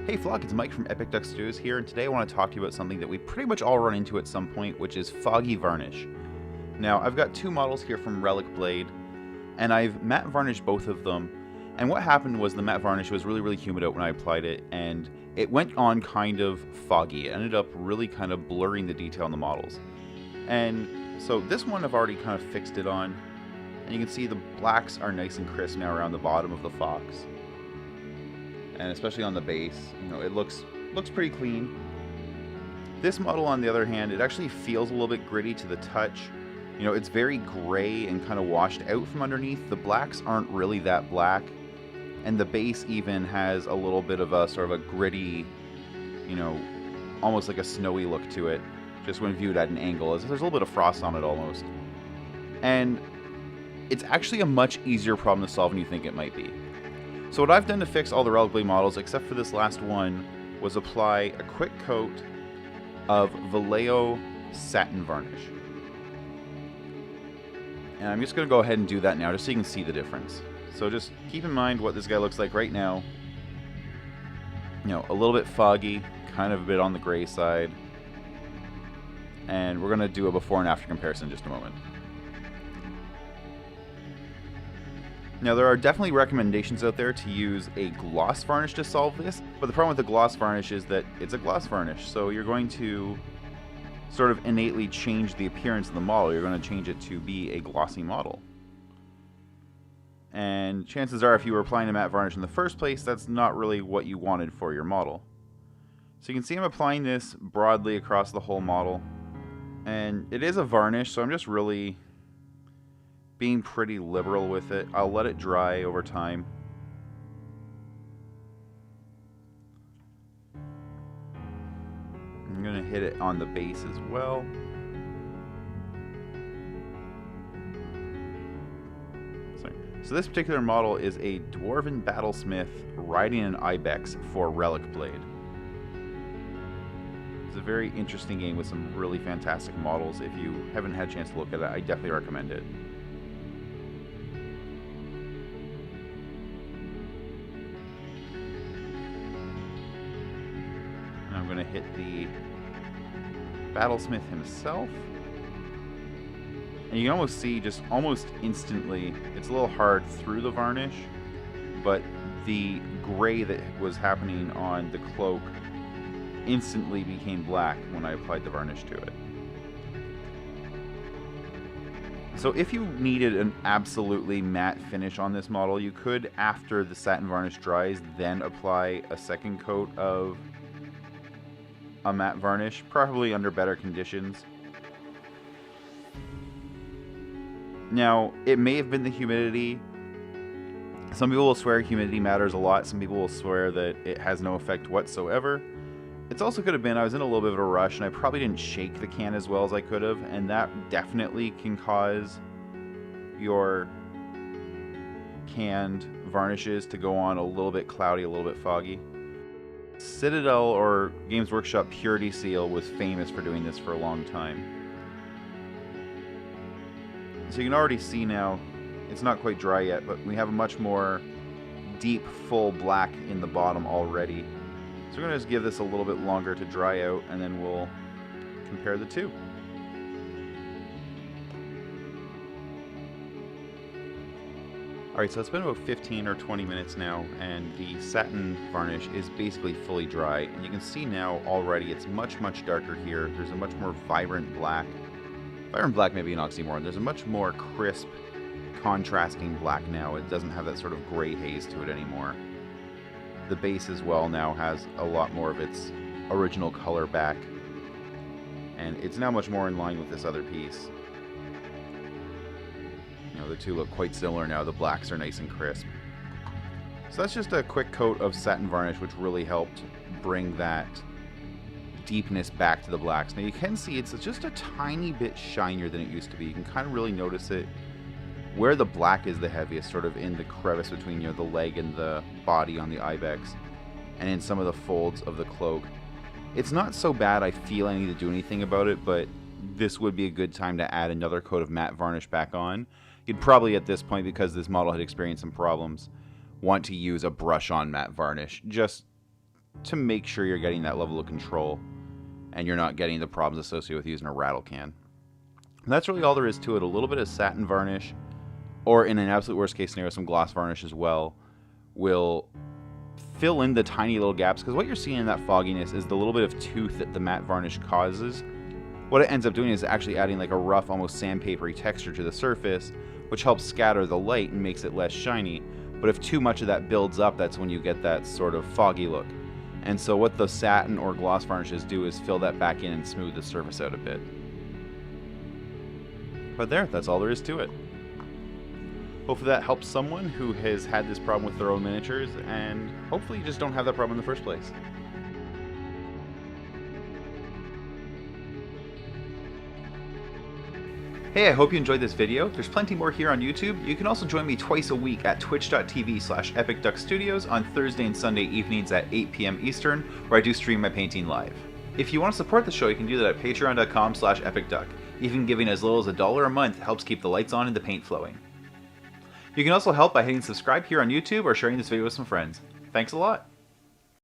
Hey Flock, it's Mike from Epic Duck Studios here, and today I want to talk to you about something that we pretty much all run into at some point, which is Foggy Varnish. Now, I've got two models here from Relic Blade, and I've matte varnished both of them, and what happened was the matte varnish was really humid out when I applied it, and it went on kind of foggy. It ended up really kind of blurring the detail on the models. And so this one I've already kind of fixed it on, and you can see the blacks are nice and crisp now around the bottom of the fox. And especially on the base, you know, it looks pretty clean. This model, on the other hand, it actually feels a little bit gritty to the touch. You know, it's very gray and kind of washed out from underneath. The blacks aren't really that black, and the base even has a little bit of a sort of a gritty, you know, almost like a snowy look to it, just when viewed at an angle. There's a little bit of frost on it almost. And it's actually a much easier problem to solve than you think it might be. So what I've done to fix all the Relic Blade models, except for this last one, was apply a quick coat of Vallejo Satin Varnish. And I'm just going to go ahead and do that now, just so you can see the difference. So just keep in mind what this guy looks like right now. You know, a little bit foggy, kind of a bit on the gray side. And we're going to do a before and after comparison in just a moment. Now, there are definitely recommendations out there to use a gloss varnish to solve this, but the problem with the gloss varnish is that it's a gloss varnish, so you're going to sort of innately change the appearance of the model. You're going to change it to be a glossy model. And chances are, if you were applying a matte varnish in the first place, that's not really what you wanted for your model. So you can see I'm applying this broadly across the whole model, and it is a varnish, so I'm just really being pretty liberal with it. I'll let it dry over time. I'm going to hit it on the base as well. So this particular model is a Dwarven Battlesmith riding an Ibex for Relic Blade. It's a very interesting game with some really fantastic models. If you haven't had a chance to look at it, I definitely recommend it. I'm going to hit the Battlesmith himself. And you can almost see just almost instantly, it's a little hard through the varnish, but the gray that was happening on the cloak instantly became black when I applied the varnish to it. So if you needed an absolutely matte finish on this model, you could, after the satin varnish dries, then apply a second coat of a matte varnish, probably under better conditions. Now, it may have been the humidity. Some people will swear humidity matters a lot. Some people will swear that it has no effect whatsoever. It's also could have been I was in a little bit of a rush and I probably didn't shake the can as well as I could have, and that definitely can cause your canned varnishes to go on a little bit cloudy, a little bit foggy. Citadel or Games Workshop Purity Seal was famous for doing this for a long time. So you can already see now, it's not quite dry yet, but we have a much more deep, full black in the bottom already. So we're going to just give this a little bit longer to dry out, and then we'll compare the two. Alright, so it's been about 15 or 20 minutes now, and the satin varnish is basically fully dry. And you can see now already it's much darker here. There's a much more vibrant black. Vibrant black may be an oxymoron. There's a much more crisp, contrasting black now. It doesn't have that sort of gray haze to it anymore. The base as well now has a lot more of its original color back, and it's now much more in line with this other piece. You know, the two look quite similar now. The blacks are nice and crisp. So that's just a quick coat of satin varnish, which really helped bring that deepness back to the blacks. Now you can see it's just a tiny bit shinier than it used to be. You can kind of really notice it where the black is the heaviest, sort of in the crevice between, you know, the leg and the body on the Ibex, and in some of the folds of the cloak. It's not so bad I feel I need to do anything about it, but this would be a good time to add another coat of matte varnish back on. You'd probably at this point, because this model had experienced some problems, want to use a brush on matte varnish, just to make sure you're getting that level of control and you're not getting the problems associated with using a rattle can. And that's really all there is to it. A little bit of satin varnish, or in an absolute worst case scenario, some gloss varnish as well, will fill in the tiny little gaps, because what you're seeing in that fogginess is the little bit of tooth that the matte varnish causes. What it ends up doing is actually adding like a rough, almost sandpapery texture to the surface, which helps scatter the light and makes it less shiny. But if too much of that builds up, that's when you get that sort of foggy look. And so what the satin or gloss varnishes do is fill that back in and smooth the surface out a bit. But that's all there is to it. Hopefully that helps someone who has had this problem with their own miniatures, and hopefully you just don't have that problem in the first place. Hey, I hope you enjoyed this video. There's plenty more here on YouTube. You can also join me twice a week at twitch.tv/epicduckstudios on Thursday and Sunday evenings at 8 p.m. Eastern, where I do stream my painting live. If you want to support the show, you can do that at patreon.com/epicduck. Even giving as little as $1 a month helps keep the lights on and the paint flowing. You can also help by hitting subscribe here on YouTube or sharing this video with some friends. Thanks a lot!